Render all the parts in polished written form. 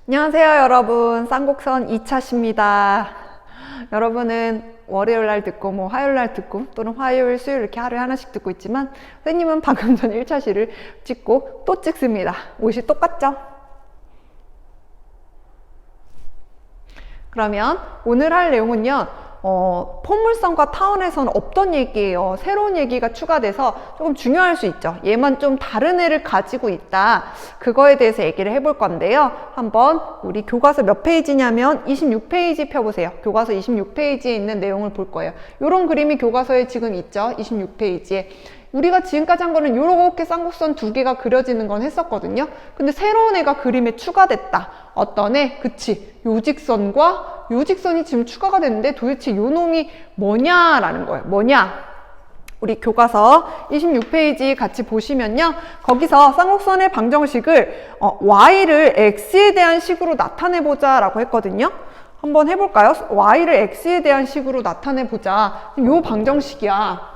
안녕하세요 여러분, 쌍곡선 2차시입니다. 여러분은 월요일날 듣고 화요일날 듣고 또는 화요일, 수요일 이렇게 하루에 하나씩 듣고 있지만 선생님은 방금 전에 1차시를 찍고 또 찍습니다. 옷이 똑같죠? 그러면 오늘 할 내용은요, 포물선과 타원에서는 없던 얘기예요. 새로운 얘기가 추가돼서 조금 중요할 수 있죠. 얘만 좀 다른 애를 가지고 있다. 그거에 대해서 얘기를 해볼 건데요. 한번 우리 교과서 몇 페이지냐면 26페이지 펴보세요. 교과서 26페이지에 있는 내용을 볼 거예요. 이런 그림이 교과서에 지금 있죠. 26페이지에. 우리가 지금까지 한 거는 요렇게 쌍곡선 두 개가 그려지는 건 했었거든요. 근데 새로운 애가 그림에 추가됐다. 어떤 애? 그치. 요직선과 요직선이 지금 추가가 됐는데 도대체 요 놈이 뭐냐라는 거예요. 뭐냐? 우리 교과서 26페이지 같이 보시면요. 거기서 쌍곡선의 방정식을 y를 x에 대한 식으로 나타내보자 라고 했거든요. 한번 해볼까요? y를 x에 대한 식으로 나타내보자. 요 방정식이야.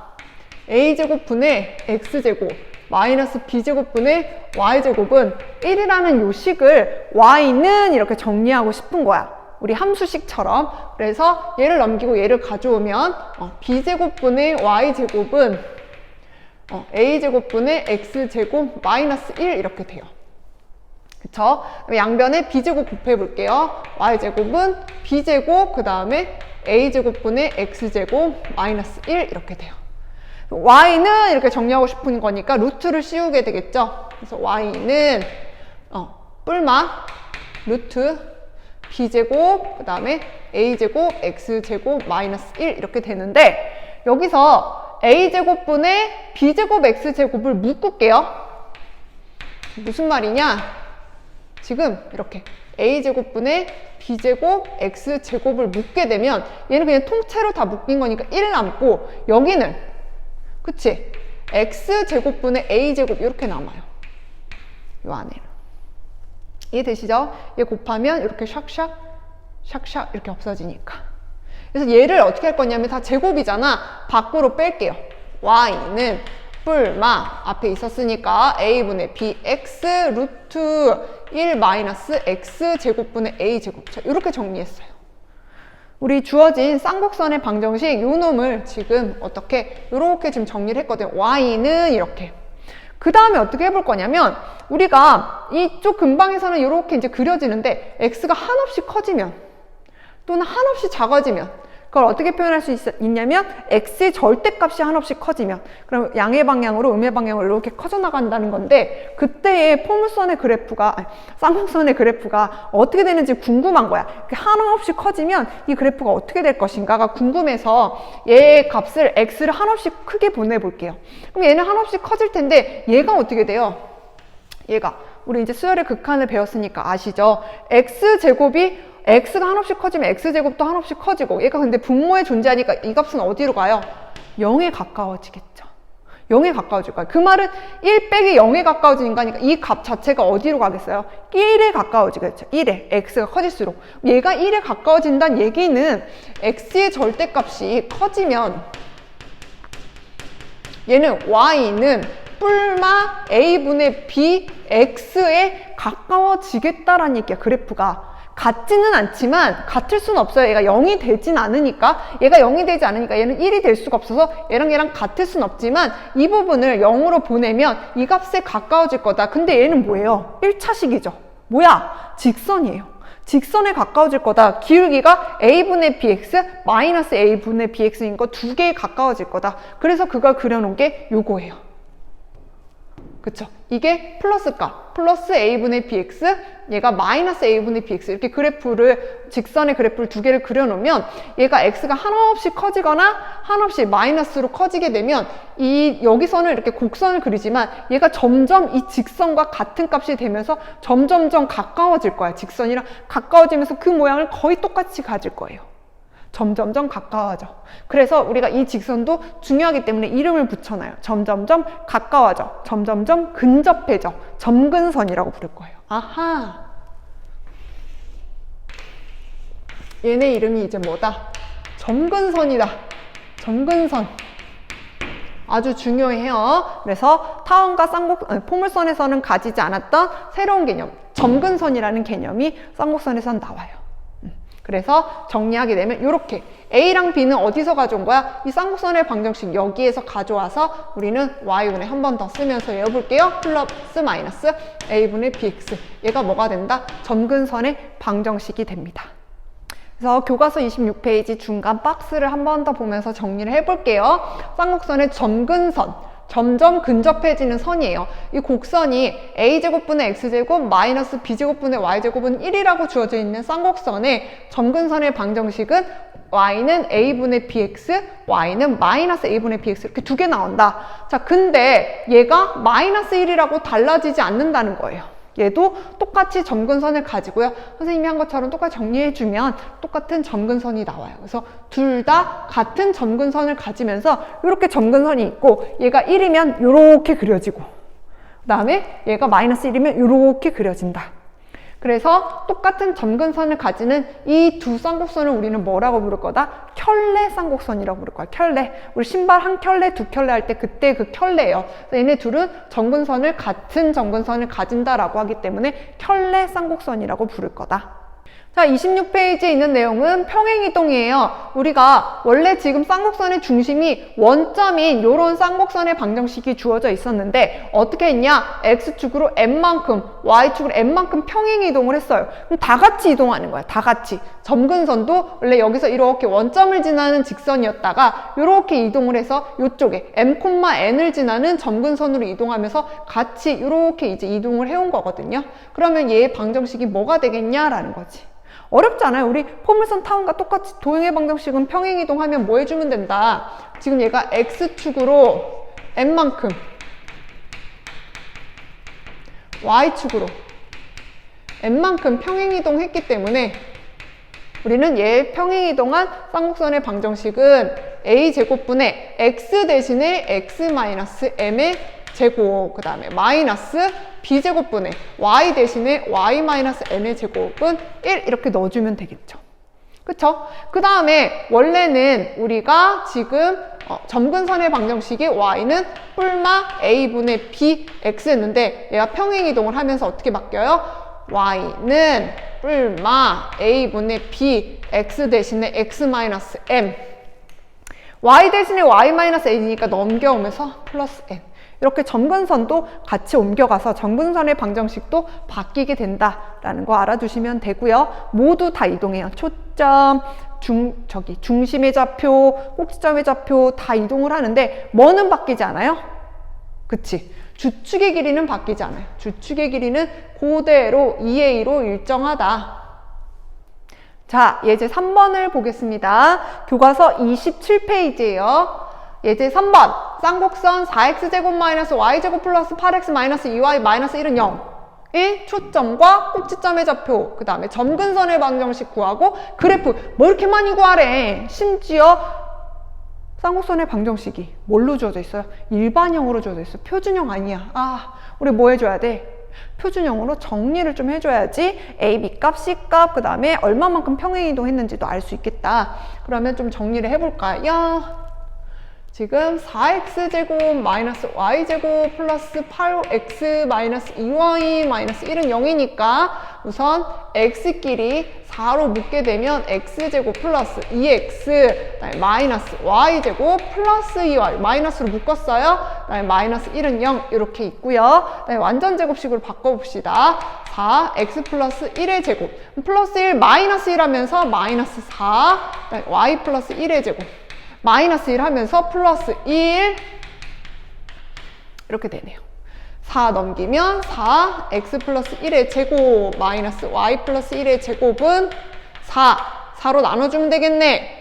a제곱 분의 x제곱 마이너스 b제곱 분의 y제곱은 1이라는 요 식을 y는 이렇게 정리하고 싶은 거야. 우리 함수식처럼. 그래서 얘를 넘기고 얘를 가져오면 b제곱 분의 y제곱은 a제곱 분의 x제곱 마이너스 1 이렇게 돼요. 그쵸? 양변에 b제곱 곱해 볼게요. y제곱은 b제곱 그 다음에 a제곱 분의 x제곱 마이너스 1 이렇게 돼요. y는 이렇게 정리하고 싶은 거니까 루트를 씌우게 되겠죠. 그래서 y는 뿔마 루트 b제곱 그 다음에 a제곱 x제곱 마이너스 1 이렇게 되는데, 여기서 a제곱분의 b제곱 x제곱을 묶을게요. 무슨 말이냐? 지금 이렇게 a제곱분의 b제곱 x제곱을 묶게 되면 얘는 그냥 통째로 다 묶인 거니까 1 남고, 여기는 그치? x제곱분의 a제곱 이렇게 남아요. 요 안에는. 이해되시죠? 얘 곱하면 이렇게 샥샥 샥샥 이렇게 없어지니까. 그래서 얘를 어떻게 할 거냐면 다 제곱이잖아. 밖으로 뺄게요. y는 뿔마 앞에 있었으니까 a분의 bx 루트 1 마이너스 x제곱분의 a제곱. 자, 이렇게 정리했어요. 우리 주어진 쌍곡선의 방정식 요 놈을 지금 어떻게 이렇게 지금 정리를 했거든요. y는 이렇게. 그 다음에 어떻게 해볼 거냐면, 우리가 이쪽 근방에서는 이렇게 이제 그려지는데 x가 한없이 커지면 또는 한없이 작아지면 그걸 어떻게 표현할 수 있냐면 x의 절대값이 한없이 커지면, 그럼 양의 방향으로 음의 방향으로 이렇게 커져 나간다는 건데, 그때의 포물선의 그래프가 쌍곡선의 그래프가 어떻게 되는지 궁금한 거야. 한없이 커지면 이 그래프가 어떻게 될 것인가가 궁금해서 얘의 값을 x를 한없이 크게 보내볼게요. 그럼 얘는 한없이 커질 텐데 얘가 어떻게 돼요? 얘가 우리 이제 수열의 극한을 배웠으니까 아시죠? x제곱이 x가 한없이 커지면 x제곱도 한없이 커지고, 얘가 근데 분모에 존재하니까 이 값은 어디로 가요? 0에 가까워지겠죠. 0에 가까워질 거예요. 그 말은 1 빼기 0에 가까워지니까 이 값 자체가 어디로 가겠어요? 1에 가까워지겠죠. 1에. x가 커질수록. 얘가 1에 가까워진다는 얘기는 x의 절대값이 커지면 얘는 y는 뿔마 a분의 b x에 가까워지겠다라는 얘기야. 그래프가 같지는 않지만 같을 수는 없어요. 얘가 0이 되진 않으니까. 얘가 0이 되지 않으니까 얘는 1이 될 수가 없어서 얘랑 같을 수는 없지만 이 부분을 0으로 보내면 이 값에 가까워질 거다. 근데 얘는 뭐예요? 1차식이죠. 뭐야? 직선이에요. 직선에 가까워질 거다. 기울기가 a분의 bx 마이너스 a분의 bx인 거 두 개에 가까워질 거다. 그래서 그걸 그려놓은 게 요거예요. 그쵸? 이게 플러스 값, 플러스 a분의 bx, 얘가 마이너스 a분의 bx, 이렇게 그래프를, 직선의 그래프를 두 개를 그려놓으면 얘가 x가 한없이 커지거나 한없이 마이너스로 커지게 되면 여기선을 이렇게 곡선을 그리지만 얘가 점점 이 직선과 같은 값이 되면서 점점점 가까워질 거야. 직선이랑 가까워지면서 그 모양을 거의 똑같이 가질 거예요. 점점점 가까워져. 그래서 우리가 이 직선도 중요하기 때문에 이름을 붙여놔요. 점점점 가까워져. 점점점 근접해져. 점근선이라고 부를 거예요. 아하. 얘네 이름이 이제 뭐다? 점근선이다. 점근선. 아주 중요해요. 그래서 타원과 포물선에서는 가지지 않았던 새로운 개념. 점근선이라는 개념이 쌍곡선에선 나와요. 그래서 정리하게 되면 이렇게 A랑 B는 어디서 가져온 거야? 이 쌍곡선의 방정식 여기에서 가져와서 우리는 Y분의 한 번 더 쓰면서 외워볼게요. 플러스 마이너스 A분의 BX. 얘가 뭐가 된다? 점근선의 방정식이 됩니다. 그래서 교과서 26페이지 중간 박스를 한 번 더 보면서 정리를 해볼게요. 쌍곡선의 점근선. 점점 근접해지는 선이에요. 이 곡선이 a제곱분의 x제곱 마이너스 b제곱분의 y제곱은 1이라고 주어져 있는 쌍곡선의 점근선의 방정식은 y는 a분의 bx, y는 마이너스 a분의 bx 이렇게 두 개 나온다. 자, 근데 얘가 마이너스 1이라고 달라지지 않는다는 거예요. 얘도 똑같이 점근선을 가지고요. 선생님이 한 것처럼 똑같이 정리해주면 똑같은 점근선이 나와요. 그래서 둘 다 같은 점근선을 가지면서 이렇게 점근선이 있고 얘가 1이면 이렇게 그려지고 그 다음에 얘가 마이너스 1이면 이렇게 그려진다. 그래서 똑같은 점근선을 가지는 이 두 쌍곡선을 우리는 뭐라고 부를 거다? 켤레 쌍곡선이라고 부를 거야. 켤레. 우리 신발 한 켤레, 두 켤레 할 때 그때 그 켤레예요. 얘네 둘은 점근선을 같은 점근선을 가진다라고 하기 때문에 켤레 쌍곡선이라고 부를 거다. 자, 26페이지에 있는 내용은 평행이동이에요. 우리가 원래 지금 쌍곡선의 중심이 원점인 이런 쌍곡선의 방정식이 주어져 있었는데 어떻게 했냐? X축으로 N만큼, Y축으로 N만큼 평행이동을 했어요. 그럼 다 같이 이동하는 거야. 다 같이. 점근선도 원래 여기서 이렇게 원점을 지나는 직선이었다가 이렇게 이동을 해서 이쪽에 M,N을 지나는 점근선으로 이동하면서 같이 이렇게 이제 이동을 해온 거거든요. 그러면 얘의 방정식이 뭐가 되겠냐라는 거지. 어렵잖아요. 우리 포물선 타원과 똑같이 도형의 방정식은 평행이동하면 뭐 해주면 된다. 지금 얘가 X축으로 N만큼 Y축으로 N만큼 평행이동했기 때문에 우리는 얘 평행이동한 쌍곡선의 방정식은 A제곱분의 X 대신에 X-M의 제곱, 그 다음에 마이너스 b제곱분의 y 대신에 y-m의 제곱은 1 이렇게 넣어주면 되겠죠. 그쵸? 그 다음에 원래는 우리가 지금 점근선의 방정식이 y는 뿔마 a분의 bx였는데 얘가 평행이동을 하면서 어떻게 바뀌어요? y는 뿔마 a분의 bx 대신에 x-m y 대신에 y-a니까 넘겨오면서 플러스 n 이렇게 점근선도 같이 옮겨가서 점근선의 방정식도 바뀌게 된다라는 거 알아두시면 되고요. 모두 다 이동해요. 초점, 중심의 좌표, 꼭지점의 좌표 다 이동을 하는데 뭐는 바뀌지 않아요? 그치? 주축의 길이는 바뀌지 않아요. 주축의 길이는 그대로 2a로 일정하다. 자, 예제 3번을 보겠습니다. 교과서 27페이지예요. 예제 3번 쌍곡선 4x제곱 마이너스 y제곱 플러스 8x 마이너스 2y 마이너스 1은 0 1. 초점과 꼭지점의 좌표 그 다음에 점근선의 방정식 구하고 그래프 뭐 이렇게 많이 구하래. 심지어 쌍곡선의 방정식이 뭘로 주어져 있어요? 일반형으로 주어져 있어요. 표준형 아니야. 우리 뭐 해줘야 돼? 표준형으로 정리를 좀 해줘야지 A, B 값, C 값 그 다음에 얼마만큼 평행이동 했는지도 알 수 있겠다. 그러면 좀 정리를 해볼까요? 지금 4x제곱 마이너스 y제곱 플러스 8x 마이너스 2y 마이너스 1은 0이니까 우선 x끼리 4로 묶게 되면 x제곱 플러스 2x 그다음에 마이너스 y제곱 플러스 2y 마이너스로 묶었어요. 그다음에 마이너스 1은 0 이렇게 있고요. 그다음에 완전 제곱식으로 바꿔봅시다. 4x 플러스 1의 제곱 플러스 1 마이너스 1 하면서 마이너스 4 그다음에 y 플러스 1의 제곱 마이너스 1 하면서 플러스 1 이렇게 되네요. 4 넘기면 4 x 플러스 1의 제곱 마이너스 y 플러스 1의 제곱은 4로 나눠주면 되겠네.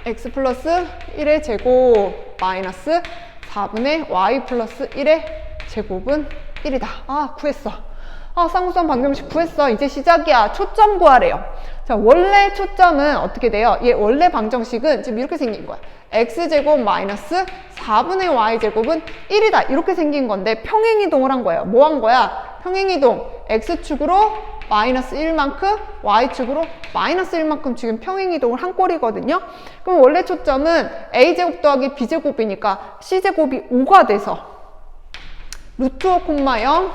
x 플러스 1의 제곱 마이너스 4분의 y 플러스 1의 제곱은 1이다. 구했어. 쌍곡선 방정식 구했어. 이제 시작이야. 초점 구하래요. 자, 원래 초점은 어떻게 돼요? 얘 원래 방정식은 지금 이렇게 생긴 거야. x제곱 마이너스 4분의 y제곱은 1이다. 이렇게 생긴 건데 평행이동을 한 거예요. 뭐 한 거야? 평행이동. x축으로 마이너스 1만큼, y축으로 마이너스 1만큼 지금 평행이동을 한 꼴이거든요. 그럼 원래 초점은 a제곱 더하기 b제곱이니까 c제곱이 5가 돼서 루트 5, 0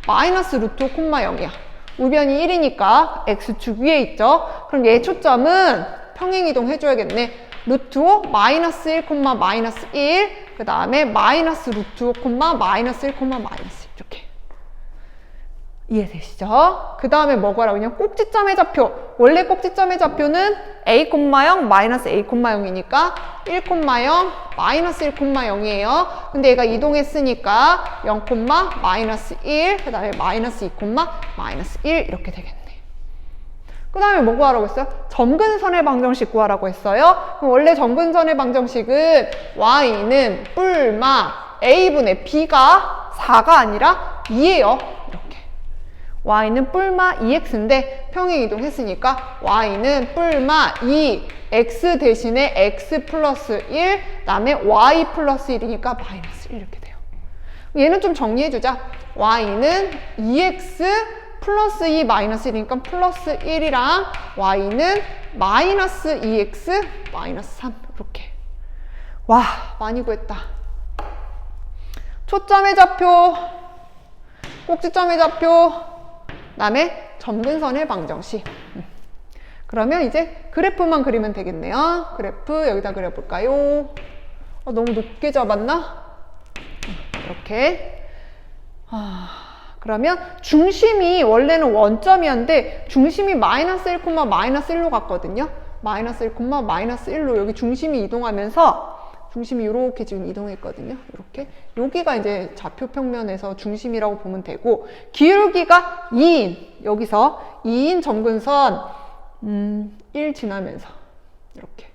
마이너스 루트 5, 0이야. 우변이 1이니까 x축 위에 있죠. 그럼 얘 초점은 평행이동 해줘야겠네. 루트 5 마이너스 1, 마이너스 1, 그 다음에 마이너스 루트 5, 마이너스 1, 마이너스 1 이렇게. 이해되시죠? 그 다음에 뭐가라고 그냥 꼭지점의 좌표. 원래 꼭지점의 좌표는 a, 0, 마이너스 a, 0이니까 1, 0, 마이너스 1, 0이에요. 근데 얘가 이동했으니까 0, 마이너스 1, 그 다음에 마이너스 2, 마이너스 1 이렇게 되겠네. 그 다음에 뭐 구하라고 했어요? 점근선의 방정식 구하라고 했어요. 그럼 원래 점근선의 방정식은 y는 뿔마 a분의 b가 4가 아니라 2예요. 이렇게. y는 뿔마 2x인데 평행이동 했으니까 y는 뿔마 2 x 대신에 x 플러스 1 그다음에 y 플러스 1이니까 마이너스 1 이렇게 돼요. 얘는 좀 정리해주자. y는 2x 플러스 2 마이너스 1이니까 플러스 1이랑 y는 마이너스 2x 마이너스 3 이렇게. 와, 많이 구했다. 초점의 좌표, 꼭지점의 좌표, 그다음에 점근선의 방정식. 그러면 이제 그래프만 그리면 되겠네요. 그래프 여기다 그려볼까요? 너무 높게 잡았나? 이렇게. 그러면 중심이 원래는 원점이었는데 중심이 마이너스 1, 마이너스 1로 갔거든요. 마이너스 1, 마이너스 1로 여기 중심이 이동하면서 중심이 이렇게 지금 이동했거든요. 이렇게. 여기가 이제 좌표 평면에서 중심이라고 보면 되고 기울기가 2인 여기서 2인 점근선 1 지나면서 이렇게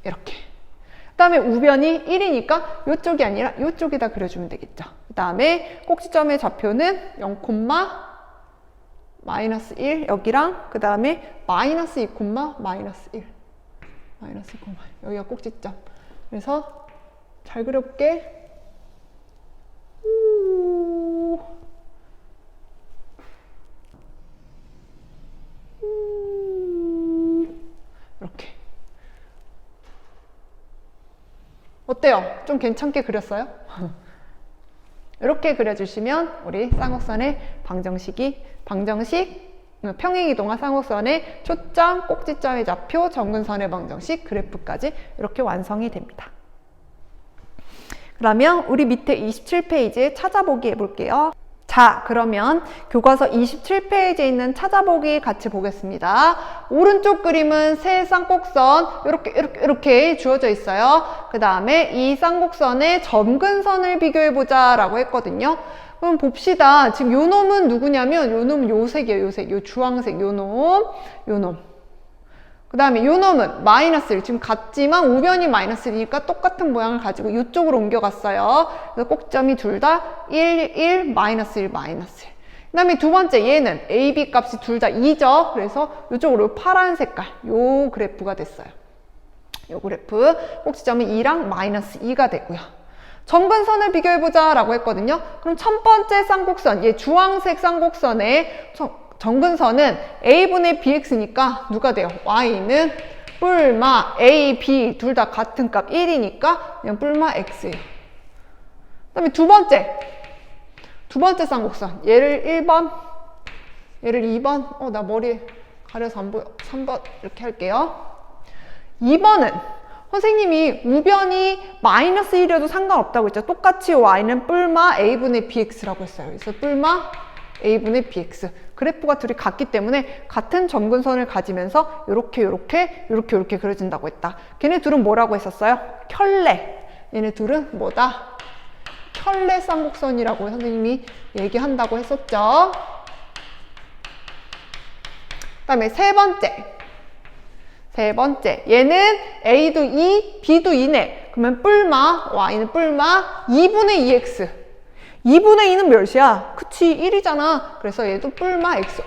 이렇게. 그 다음에 우변이 1이니까 이쪽이 아니라 이쪽에다 그려주면 되겠죠. 그 다음에 꼭지점의 좌표는 0, 마이너스 1 여기랑 그 다음에 마이너스 2, 마이너스 1 마이너스 2, 여기가 꼭지점. 그래서 잘 그려볼게. 이렇게. 어때요? 좀 괜찮게 그렸어요? 이렇게 그려주시면 우리 쌍곡선의 방정식, 평행이동한 쌍곡선의 초점, 꼭지점의 좌표, 점근선의 방정식, 그래프까지 이렇게 완성이 됩니다. 그러면 우리 밑에 27페이지에 찾아보기 해볼게요. 자, 그러면 교과서 27페이지에 있는 찾아보기 같이 보겠습니다. 오른쪽 그림은 세 쌍곡선 이렇게 주어져 있어요. 그 다음에 이 쌍곡선의 점근선을 비교해보자 라고 했거든요. 그럼 봅시다. 지금 요 놈은 누구냐면 요 놈은 요 색이에요. 요 색, 요 주황색 요 놈. 그 다음에 요 놈은 마이너스 1. 지금 같지만 우변이 마이너스 1이니까 똑같은 모양을 가지고 이쪽으로 옮겨갔어요. 그래서 꼭점이 둘 다 1, 1, 마이너스 1, 마이너스 1. 그 다음에 두 번째 얘는 A, B 값이 둘 다 2죠. 그래서 이쪽으로 파란 색깔 요 그래프가 됐어요. 요 그래프 꼭지점이 2랑 마이너스 2가 되고요. 점근선을 비교해보자 라고 했거든요. 그럼 첫 번째 쌍곡선, 얘 주황색 쌍곡선의 점근선은 a분의 bx니까 누가 돼요? y는 뿔마 a, b 둘 다 같은 값 1이니까 그냥 뿔마 x예요. 그 다음에 두 번째 쌍곡선, 얘를 1번, 얘를 2번, 나 머리 가려서 안 보여. 3번 이렇게 할게요. 2번은 선생님이 우변이 마이너스 1이어도 상관없다고 했죠. 똑같이 y는 뿔마 a분의 bx라고 했어요. 그래서 뿔마 a분의 bx. 그래프가 둘이 같기 때문에 같은 점근선을 가지면서 이렇게 그려진다고 했다. 걔네 둘은 뭐라고 했었어요? 켤레. 얘네 둘은 뭐다? 켤레 쌍곡선이라고 선생님이 얘기한다고 했었죠. 그 다음에 세 번째 얘는 a도 2, b도 2네. 그러면 뿔마 y는 뿔마 2분의 2x. 2분의 2는 몇이야? 그치, 1이잖아. 그래서 얘도 뿔마 x.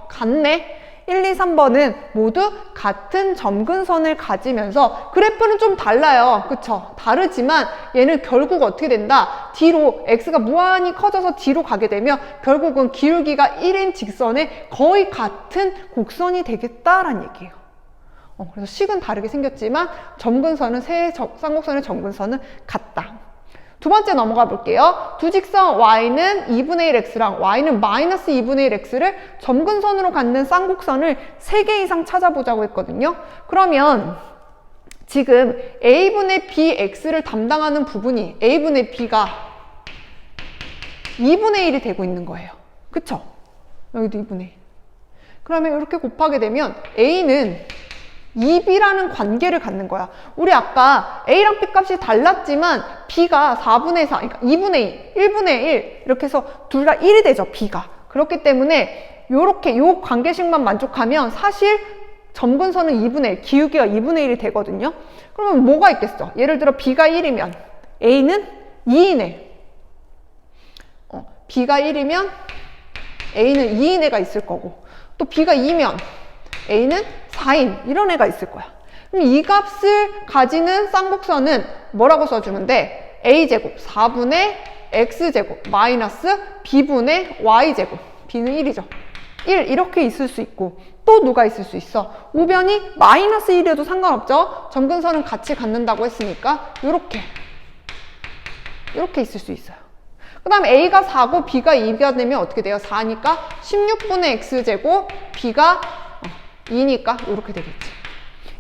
같네. 1, 2, 3번은 모두 같은 점근선을 가지면서 그래프는 좀 달라요. 그쵸? 다르지만 얘는 결국 어떻게 된다? 뒤로, x가 무한히 커져서 뒤로 가게 되면 결국은 기울기가 1인 직선에 거의 같은 곡선이 되겠다라는 얘기예요. 그래서 식은 다르게 생겼지만 점근선은 세 쌍곡선의 점근선은 같다. 두 번째 넘어가 볼게요. 두 직선 y는 2분의 1x랑 y는 마이너스 2분의 1x를 점근선으로 갖는 쌍곡선을 3개 이상 찾아보자고 했거든요. 그러면 지금 a분의 bx를 담당하는 부분이 a분의 b가 2분의 1이 되고 있는 거예요. 그쵸? 여기도 2분의 1. 그러면 이렇게 곱하게 되면 a는 2b라는 관계를 갖는 거야. 우리 아까 a랑 b 값이 달랐지만 b가 4분의 4, 그러니까 2분의 2, 1분의 1 이렇게 해서 둘 다 1이 되죠, b가. 그렇기 때문에 요렇게 요 관계식만 만족하면 사실 점근선은 2분의 1, 기울기가 2분의 1이 되거든요. 그러면 뭐가 있겠어? 예를 들어 b가 1이면 a는 2이네. b가 1이면 a는 2인 애가 있을 거고, 또 b가 2면 a는 4인 이런 애가 있을 거야. 그럼 이 값을 가지는 쌍곡선은 뭐라고 써주면 돼? a제곱 4분의 x제곱 마이너스 b분의 y제곱. b는 1이죠. 1 이렇게 있을 수 있고, 또 누가 있을 수 있어? 우변이 마이너스 1이어도 상관없죠. 점근선은 같이 갖는다고 했으니까 이렇게 있을 수 있어요. 그 다음에 a가 4고 b가 2가 되면 어떻게 돼요? 4니까 16분의 x제곱, b가 2니까 이렇게 되겠지.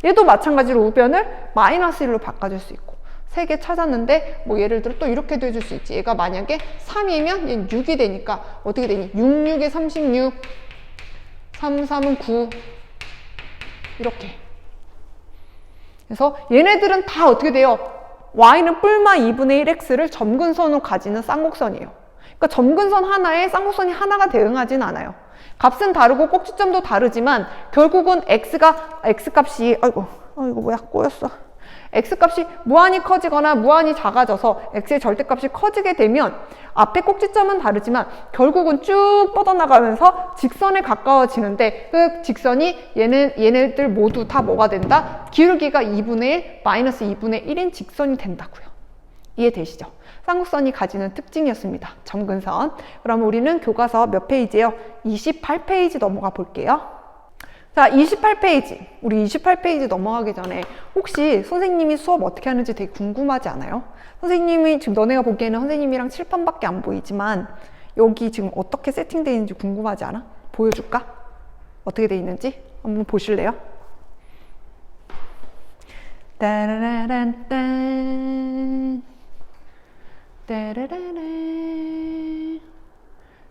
얘도 마찬가지로 우변을 마이너스 1로 바꿔줄 수 있고, 3개 찾았는데 뭐 예를 들어 또 이렇게도 해줄 수 있지. 얘가 만약에 3이면 얘는 6이 되니까 어떻게 되니? 6, 6에 36, 3, 3은 9 이렇게. 그래서 얘네들은 다 어떻게 돼요? y는 뿔마 2분의 1x를 점근선으로 가지는 쌍곡선이에요. 그러니까 점근선 하나에 쌍곡선이 하나가 대응하진 않아요. 값은 다르고 꼭지점도 다르지만 결국은 x값이 아이고 뭐야 꼬였어. x값이 무한히 커지거나 무한히 작아져서 x의 절대값이 커지게 되면 앞에 꼭지점은 다르지만 결국은 쭉 뻗어나가면서 직선에 가까워지는데, 그 직선이 얘네들 모두 다 뭐가 된다? 기울기가 2분의 1, 마이너스 2분의 1인 직선이 된다고요. 이해되시죠? 쌍곡선이 가지는 특징이었습니다. 점근선. 그럼 우리는 교과서 몇 페이지예요? 28페이지 넘어가 볼게요. 자, 28페이지. 우리 28페이지 넘어가기 전에 혹시 선생님이 수업 어떻게 하는지 되게 궁금하지 않아요? 선생님이 지금 너네가 보기에는 선생님이랑 칠판밖에 안 보이지만 여기 지금 어떻게 세팅되어 있는지 궁금하지 않아? 보여줄까? 어떻게 되어 있는지 한번 보실래요? 따라란딴 따라라란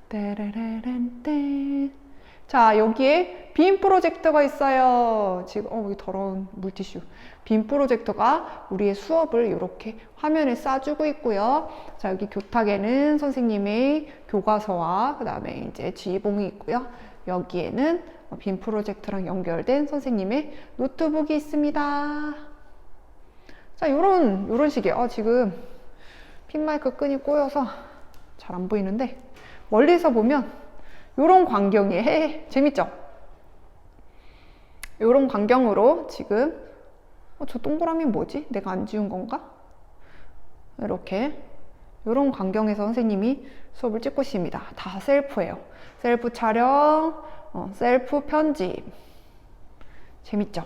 따라라란딴. 자, 여기에 빔 프로젝터가 있어요. 지금 여기 더러운 물티슈. 빔 프로젝터가 우리의 수업을 이렇게 화면에 쏴주고 있고요. 자, 여기 교탁에는 선생님의 교과서와 그 다음에 이제 지휘봉이 있고요. 여기에는 빔 프로젝터랑 연결된 선생님의 노트북이 있습니다. 자, 요런 식이에요. 지금 핀 마이크 끈이 꼬여서 잘 안 보이는데 멀리서 보면 요런 광경이에요. 재밌죠? 요런 광경으로 지금 저 동그라미 뭐지? 내가 안 지운 건가? 이렇게 요런 광경에서 선생님이 수업을 찍고 있습니다. 다 셀프예요. 셀프 촬영, 셀프 편집. 재밌죠?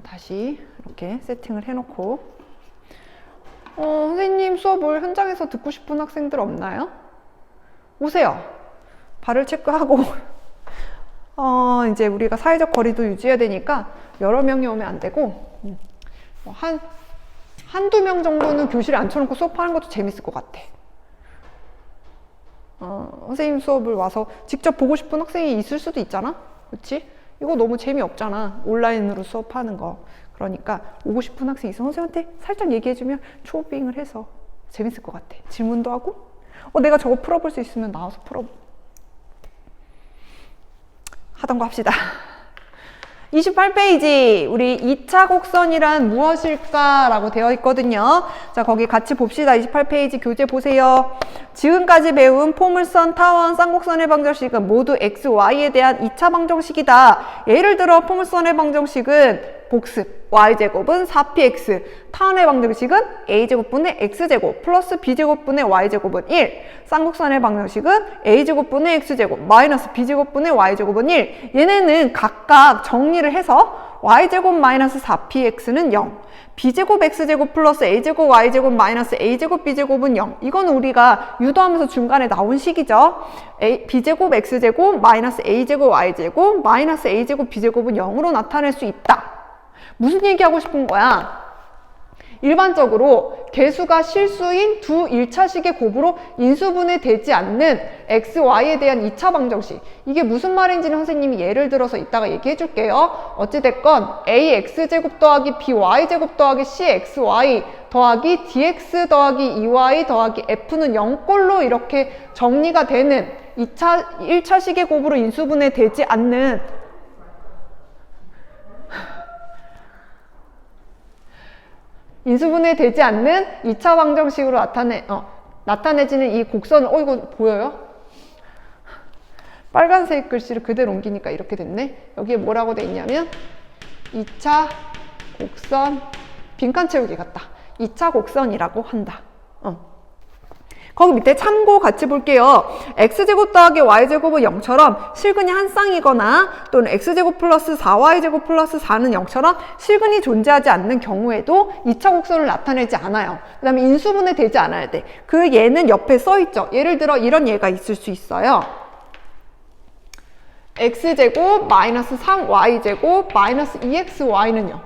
다시 이렇게 세팅을 해놓고 선생님 수업을 현장에서 듣고 싶은 학생들 없나요? 오세요. 발을 체크하고 이제 우리가 사회적 거리도 유지해야 되니까 여러 명이 오면 안 되고 한두 명 정도는 교실에 앉혀놓고 수업하는 것도 재밌을 것 같아. 선생님 수업을 와서 직접 보고 싶은 학생이 있을 수도 있잖아? 그치? 이거 너무 재미없잖아. 온라인으로 수업하는 거. 그러니까 오고 싶은 학생이 있어. 선생님한테 살짝 얘기해주면 초빙을 해서 재밌을 것 같아. 질문도 하고 내가 저거 풀어볼 수 있으면 나와서 하던 거 합시다. 28페이지 우리 2차 곡선이란 무엇일까? 라고 되어 있거든요. 자, 거기 같이 봅시다. 28페이지 교재 보세요. 지금까지 배운 포물선, 타원, 쌍곡선의 방정식은 모두 x, y에 대한 2차 방정식이다. 예를 들어 포물선의 방정식은 복습, y제곱은 4px, 타원의 방정식은 a제곱분의 x제곱 플러스 b제곱분의 y제곱은 1, 쌍곡선의 방정식은 a제곱분의 x제곱 마이너스 b제곱분의 y제곱은 1. 얘네는 각각 정리를 해서 y제곱 마이너스 4px는 0, b제곱 x제곱 플러스 a제곱 y제곱 마이너스 a제곱 b제곱은 0. 이건 우리가 유도하면서 중간에 나온 식이죠. b제곱 x제곱 마이너스 a제곱 y제곱 마이너스 a제곱 b제곱은 0으로 나타낼 수 있다. 무슨 얘기하고 싶은 거야? 일반적으로 개수가 실수인 두 1차식의 곱으로 인수분해 되지 않는 x, y에 대한 2차 방정식. 이게 무슨 말인지는 선생님이 예를 들어서 이따가 얘기해 줄게요. 어찌됐건 ax제곱 더하기 by제곱 더하기 cxy 더하기 dx 더하기 2y 더하기 f는 0꼴로 이렇게 정리가 되는 1차식의 곱으로 인수분해 되지 않는 인수분해 되지 않는 2차 방정식으로 나타내지는 이 곡선을, 이거 보여요? 빨간색 글씨를 그대로 옮기니까 이렇게 됐네. 여기에 뭐라고 돼 있냐면 2차 곡선, 빈칸 채우기 같다. 2차 곡선이라고 한다. 거기 밑에 참고 같이 볼게요. x제곱 더하기 y제곱은 0처럼 실근이 한 쌍이거나 또는 x제곱 플러스 4y제곱 플러스 4는 0처럼 실근이 존재하지 않는 경우에도 2차 곡선을 나타내지 않아요. 그 다음에 인수분해 되지 않아야 돼. 그 얘는 옆에 써있죠. 예를 들어 이런 예가 있을 수 있어요. x제곱 마이너스 3y제곱 마이너스 2xy는요.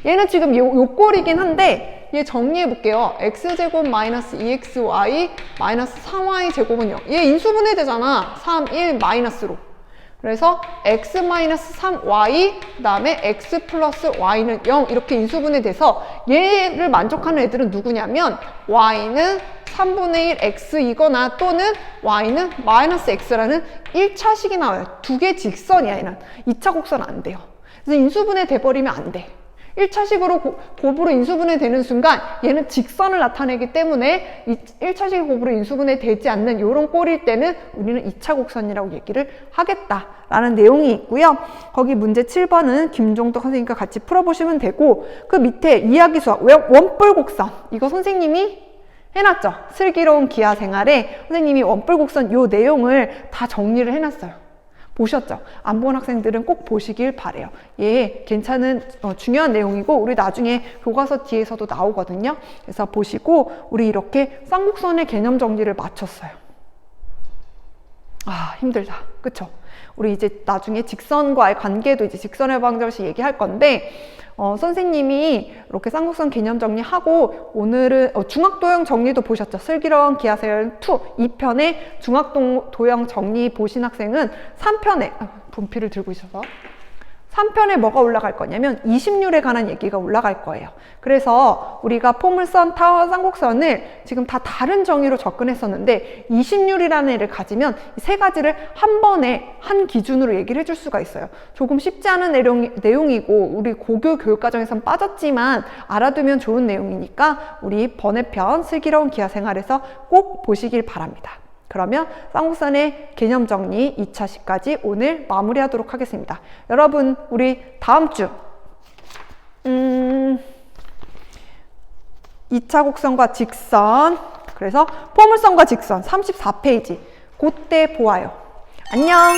얘는 지금 요 꼴이긴 한데 얘 정리해 볼게요. x제곱 마이너스 2xy 마이너스 3y 제곱은요. 얘 인수분해 되잖아. 3, 1 마이너스로. 그래서 x 마이너스 3y 그 다음에 x 플러스 y는 0 이렇게 인수분해 돼서 얘를 만족하는 애들은 누구냐면 y는 3분의 1 x이거나 또는 y는 마이너스 x라는 1차식이 나와요. 두 개 직선이야. 얘는 2차 곡선 안 돼요. 그래서 인수분해 돼버리면 안 돼. 1차식으로 곱으로 인수분해 되는 순간 얘는 직선을 나타내기 때문에 1차식 곱으로 인수분해 되지 않는 이런 꼴일 때는 우리는 2차 곡선이라고 얘기를 하겠다라는 내용이 있고요. 거기 문제 7번은 김종덕 선생님과 같이 풀어보시면 되고 그 밑에 이야기 수학 원뿔 곡선 이거 선생님이 해놨죠. 슬기로운 기하 생활에 선생님이 원뿔 곡선 요 내용을 다 정리를 해놨어요. 보셨죠? 안 본 학생들은 꼭 보시길 바래요. 얘 괜찮은 중요한 내용이고 우리 나중에 교과서 뒤에서도 나오거든요. 그래서 보시고 우리 이렇게 쌍곡선의 개념 정리를 마쳤어요. 아 힘들다. 그쵸? 우리 이제 나중에 직선과의 관계도 이제 직선의 방정식 얘기할 건데 선생님이 이렇게 쌍곡선 개념 정리하고 오늘은 중학도형 정리도 보셨죠? 슬기로운 기하세열 2, 2편의 중학도형 정리 보신 학생은 3편에 분필을 들고 있어서 3편에 뭐가 올라갈 거냐면 20률에 관한 얘기가 올라갈 거예요. 그래서 우리가 포물선, 타원, 쌍곡선을 지금 다 다른 정의로 접근했었는데 20률이라는 애를 가지면 이 세 가지를 한 번에 한 기준으로 얘기를 해줄 수가 있어요. 조금 쉽지 않은 내용이고 우리 고교 교육과정에선 빠졌지만 알아두면 좋은 내용이니까 우리 번외편 슬기로운 기하생활에서 꼭 보시길 바랍니다. 그러면 쌍곡선의 개념 정리 2차식까지 오늘 마무리하도록 하겠습니다. 여러분 우리 다음 주 2차 곡선과 직선 그래서 포물선과 직선 34페이지 그때 보아요. 안녕.